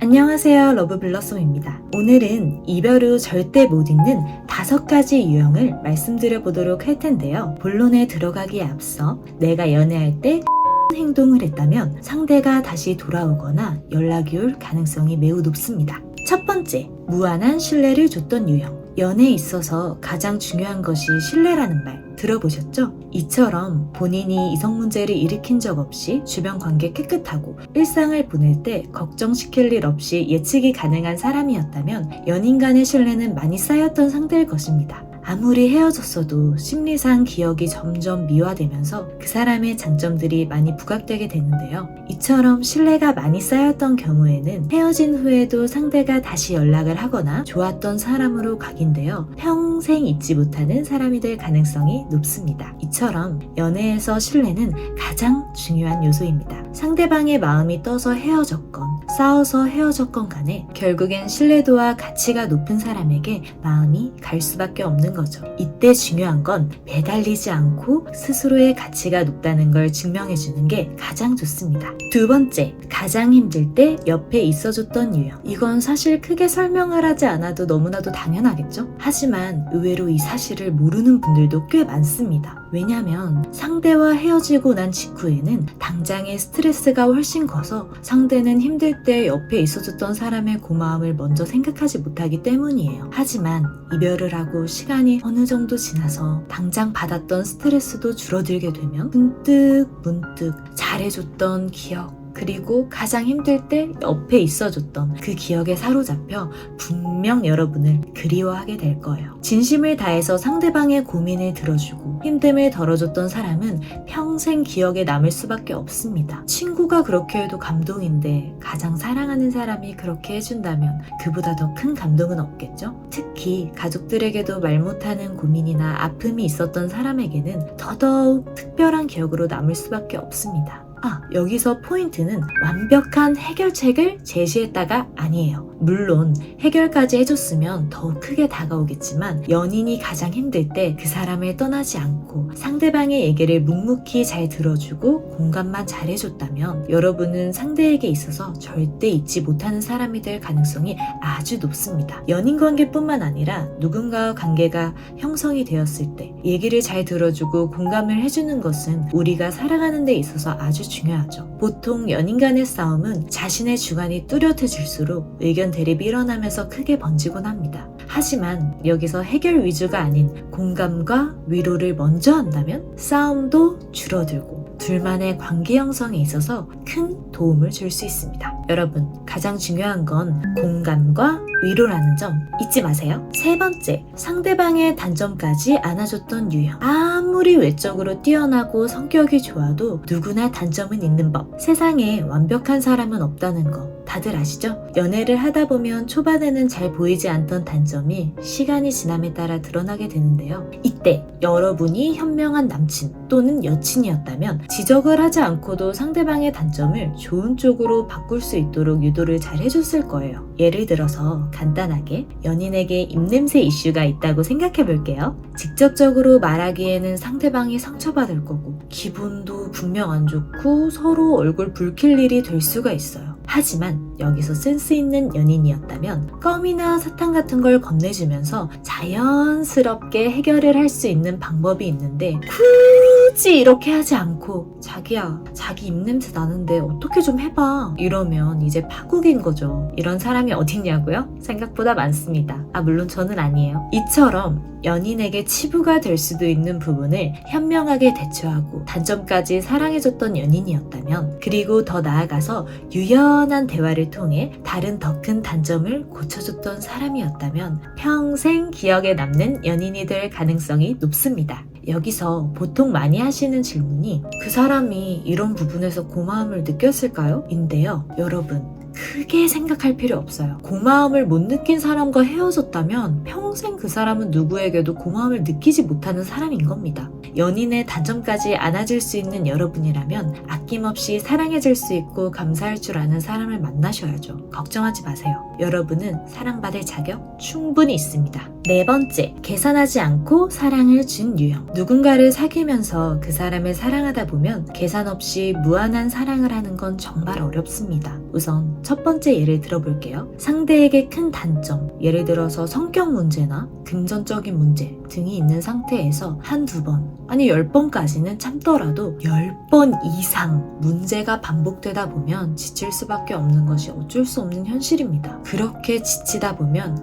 안녕하세요, 러브블러썸입니다. 오늘은 이별 후 절대 못 잊는 5가지 유형을 말씀드려 보도록 할 텐데요. 본론에 들어가기에 앞서 내가 연애할 때 행동을 했다면 상대가 다시 돌아오거나 연락이 올 가능성이 매우 높습니다. 첫 번째, 무한한 신뢰를 줬던 유형. 연애에 있어서 가장 중요한 것이 신뢰라는 말 들어보셨죠? 이처럼 본인이 이성 문제를 일으킨 적 없이 주변 관계 깨끗하고 일상을 보낼 때 걱정시킬 일 없이 예측이 가능한 사람이었다면 연인 간의 신뢰는 많이 쌓였던 상대일 것입니다. 아무리 헤어졌어도 심리상 기억이 점점 미화되면서 그 사람의 장점들이 많이 부각되게 되는데요. 이처럼 신뢰가 많이 쌓였던 경우에는 헤어진 후에도 상대가 다시 연락을 하거나 좋았던 사람으로 각인되어 평생 잊지 못하는 사람이 될 가능성이 높습니다. 이처럼 연애에서 신뢰는 가장 중요한 요소입니다. 상대방의 마음이 떠서 헤어졌건 싸워서 헤어졌건 간에 결국엔 신뢰도와 가치가 높은 사람에게 마음이 갈 수밖에 없는 거죠. 이때 중요한 건 매달리지 않고 스스로의 가치가 높다는 걸 증명해주는 게 가장 좋습니다. 두 번째, 가장 힘들 때 옆에 있어줬던 유형. 이건 사실 크게 설명을 하지 않아도 너무나도 당연하겠죠? 하지만 의외로 이 사실을 모르는 분들도 꽤 많습니다. 왜냐면 상대와 헤어지고 난 직후에는 당장의 스트레스가 훨씬 커서 상대는 힘들 때 옆에 있어줬던 사람의 고마움을 먼저 생각하지 못하기 때문이에요. 하지만 이별을 하고 시간이 어느 정도 지나서 당장 받았던 스트레스도 줄어들게 되면 문득 잘해줬던 기억, 그리고 가장 힘들 때 옆에 있어줬던 그 기억에 사로잡혀 분명 여러분을 그리워하게 될 거예요. 진심을 다해서 상대방의 고민을 들어주고 힘듦을 덜어줬던 사람은 평생 기억에 남을 수밖에 없습니다. 친구가 그렇게 해도 감동인데 가장 사랑하는 사람이 그렇게 해준다면 그보다 더 큰 감동은 없겠죠? 특히 가족들에게도 말 못하는 고민이나 아픔이 있었던 사람에게는 더더욱 특별한 기억으로 남을 수밖에 없습니다. 여기서 포인트는 완벽한 해결책을 제시했다가 아니에요. 물론 해결까지 해줬으면 더욱 크게 다가오겠지만 연인이 가장 힘들 때 그 사람을 떠나지 않고 상대방의 얘기를 묵묵히 잘 들어주고 공감만 잘해줬다면 여러분은 상대에게 있어서 절대 잊지 못하는 사람이 될 가능성이 아주 높습니다. 연인 관계뿐만 아니라 누군가와 관계가 형성이 되었을 때 얘기를 잘 들어주고 공감을 해주는 것은 우리가 살아가는 데 있어서 아주 중요하죠. 보통 연인 간의 싸움은 자신의 주관이 뚜렷해질수록 의견 대립이 일어나면서 크게 번지곤 합니다. 하지만 여기서 해결 위주가 아닌 공감과 위로를 먼저 한다면 싸움도 줄어들고 둘만의 관계 형성에 있어서 큰 도움을 줄 수 있습니다. 여러분, 가장 중요한 건 공감과 위로라는 점 잊지 마세요. 세 번째, 상대방의 단점까지 안아줬던 유형. 아무리 외적으로 뛰어나고 성격이 좋아도 누구나 단점은 있는 법. 세상에 완벽한 사람은 없다는 거 다들 아시죠? 연애를 하다 보면 초반에는 잘 보이지 않던 단점이 시간이 지남에 따라 드러나게 되는데요. 이때 여러분이 현명한 남친 또는 여친이었다면 지적을 하지 않고도 상대방의 단점을 좋은 쪽으로 바꿀 수 있도록 유도를 잘 해줬을 거예요. 예를 들어서 간단하게 연인에게 입냄새 이슈가 있다고 생각해 볼게요. 직접적으로 말하기에는 상대방이 상처받을 거고 기분도 분명 안 좋고 서로 얼굴 붉힐 일이 될 수가 있어요. 하지만 여기서 센스 있는 연인이었다면 껌이나 사탕 같은 걸 건네주면서 자연스럽게 해결을 할 수 있는 방법이 있는데 굳이 이렇게 하지 않고 자기야, 자기 입냄새 나는데 어떻게 좀 해봐 이러면 이제 파국인 거죠. 이런 사람이 어딨냐고요? 생각보다 많습니다. 물론 저는 아니에요. 이처럼 연인에게 치부가 될 수도 있는 부분을 현명하게 대처하고 단점까지 사랑해줬던 연인이었다면, 그리고 더 나아가서 유연한 대화를 통해 다른 더 큰 단점을 고쳐줬던 사람이었다면 평생 기억에 남는 연인이 될 가능성이 높습니다. 여기서 보통 많이 하시는 질문이 그 사람이 이런 부분에서 고마움을 느꼈을까요? 인데요. 여러분, 크게 생각할 필요 없어요. 고마움을 못 느낀 사람과 헤어졌다면 평생 그 사람은 누구에게도 고마움을 느끼지 못하는 사람인 겁니다. 연인의 단점까지 안아줄 수 있는 여러분이라면 아낌없이 사랑해줄 수 있고 감사할 줄 아는 사람을 만나셔야죠. 걱정하지 마세요. 여러분은 사랑받을 자격 충분히 있습니다. 네 번째, 계산하지 않고 사랑을 준 유형. 누군가를 사귀면서 그 사람을 사랑하다 보면 계산 없이 무한한 사랑을 하는 건 정말 어렵습니다. 우선 첫 번째 예를 들어볼게요. 상대에게 큰 단점, 예를 들어서 성격 문제나 금전적인 문제 등이 있는 상태에서 한두 번, 아니 10번까지는 참더라도 10번 이상 문제가 반복되다 보면 지칠 수밖에 없는 것이 어쩔 수 없는 현실입니다. 그렇게 지치다 보면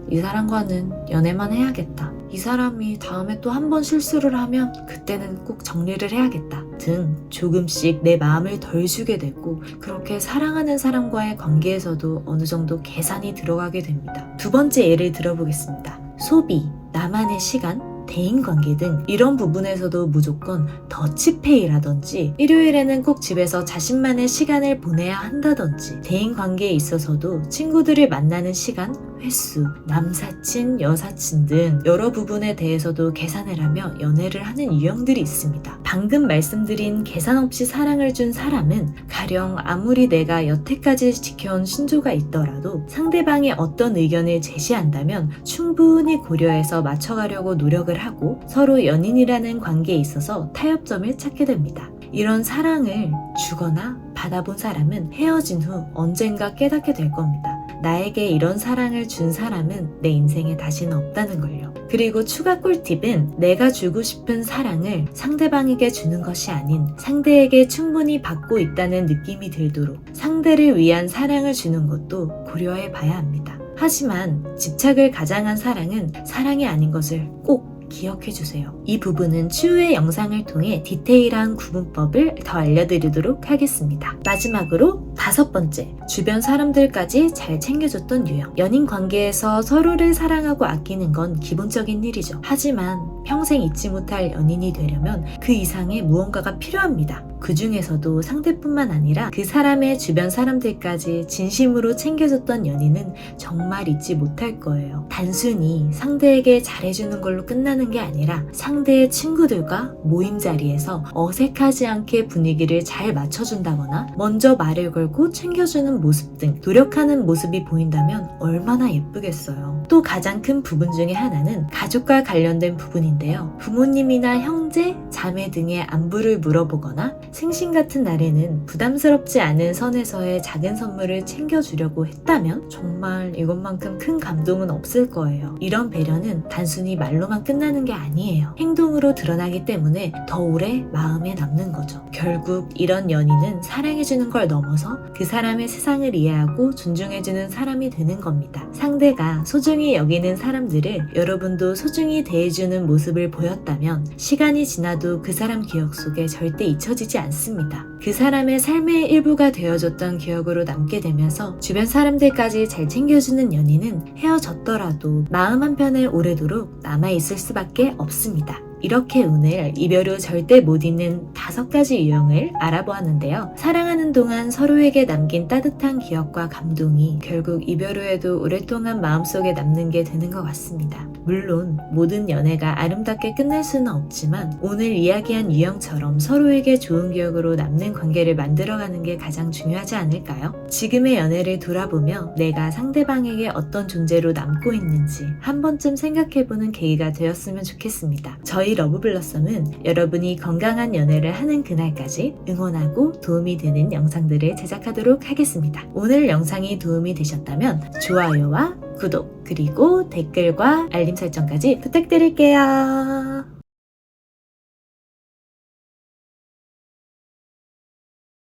이 사람과는 연애만 해야겠다. 이 사람이 다음에 또 한 번 실수를 하면 그때는 꼭 정리를 해야겠다 등 조금씩 내 마음을 덜 주게 되고, 그렇게 사랑하는 사람과의 관계에서도 어느 정도 계산이 들어가게 됩니다. 두 번째 예를 들어보겠습니다. 소비, 나만의 시간, 대인관계 등 이런 부분에서도 무조건 더치페이라든지 일요일에는 꼭 집에서 자신만의 시간을 보내야 한다든지, 대인관계에 있어서도 친구들을 만나는 시간, 횟수, 남사친, 여사친 등 여러 부분에 대해서도 계산을 하며 연애를 하는 유형들이 있습니다. 방금 말씀드린 계산 없이 사랑을 준 사람은 가령 아무리 내가 여태까지 지켜온 신조가 있더라도 상대방이 어떤 의견을 제시한다면 충분히 고려해서 맞춰가려고 노력을 하고 서로 연인이라는 관계에 있어서 타협점을 찾게 됩니다. 이런 사랑을 주거나 받아본 사람은 헤어진 후 언젠가 깨닫게 될 겁니다. 나에게 이런 사랑을 준 사람은 내 인생에 다시는 없다는 걸요. 그리고 추가 꿀팁은 내가 주고 싶은 사랑을 상대방에게 주는 것이 아닌 상대에게 충분히 받고 있다는 느낌이 들도록 상대를 위한 사랑을 주는 것도 고려해 봐야 합니다. 하지만 집착을 가장한 사랑은 사랑이 아닌 것을 꼭 기억해주세요. 이 부분은 추후의 영상을 통해 디테일한 구분법을 더 알려드리도록 하겠습니다. 마지막으로 다섯 번째, 주변 사람들까지 잘 챙겨줬던 유형. 연인 관계에서 서로를 사랑하고 아끼는 건 기본적인 일이죠. 하지만 평생 잊지 못할 연인이 되려면 그 이상의 무언가가 필요합니다. 그 중에서도 상대뿐만 아니라 그 사람의 주변 사람들까지 진심으로 챙겨줬던 연인은 정말 잊지 못할 거예요. 단순히 상대에게 잘해주는 걸로 끝나는 게 아니라 상대의 친구들과 모임 자리에서 어색하지 않게 분위기를 잘 맞춰준다거나 먼저 말을 걸고 챙겨주는 모습 등 노력하는 모습이 보인다면 얼마나 예쁘겠어요. 또 가장 큰 부분 중에 하나는 가족과 관련된 부분인데요. 부모님이나 형제, 자매 등의 안부를 물어보거나 생신 같은 날에는 부담스럽지 않은 선에서의 작은 선물을 챙겨주려고 했다면 정말 이것만큼 큰 감동은 없을 거예요. 이런 배려는 단순히 말로만 끝나는 게 아니에요. 행동으로 드러나기 때문에 더 오래 마음에 남는 거죠. 결국 이런 연인은 사랑해주는 걸 넘어서 그 사람의 세상을 이해하고 존중해주는 사람이 되는 겁니다. 상대가 소중히 여기는 사람들을 여러분도 소중히 대해주는 모습을 보였다면 시간이 지나도 그 사람 기억 속에 절대 잊혀지지 않습니다. 그 사람의 삶의 일부가 되어줬던 기억으로 남게 되면서 주변 사람들까지 잘 챙겨주는 연인은 헤어졌더라도 마음 한편에 오래도록 남아있을 수밖에 없습니다. 이렇게 오늘 이별 후 절대 못 잊는 5가지 유형을 알아보았는데요. 사랑하는 동안 서로에게 남긴 따뜻한 기억과 감동이 결국 이별 후에도 오랫동안 마음속에 남는 게 되는 것 같습니다. 물론 모든 연애가 아름답게 끝날 수는 없지만 오늘 이야기한 유형처럼 서로에게 좋은 기억으로 남는 관계를 만들어가는 게 가장 중요하지 않을까요? 지금의 연애를 돌아보며 내가 상대방에게 어떤 존재로 남고 있는지 한 번쯤 생각해보는 계기가 되었으면 좋겠습니다. 저희 러브블러썸은 여러분이 건강한 연애를 하는 그날까지 응원하고 도움이 되는 영상들을 제작하도록 하겠습니다. 오늘 영상이 도움이 되셨다면 좋아요와 구독, 그리고 댓글과 알림 설정까지 부탁드릴게요.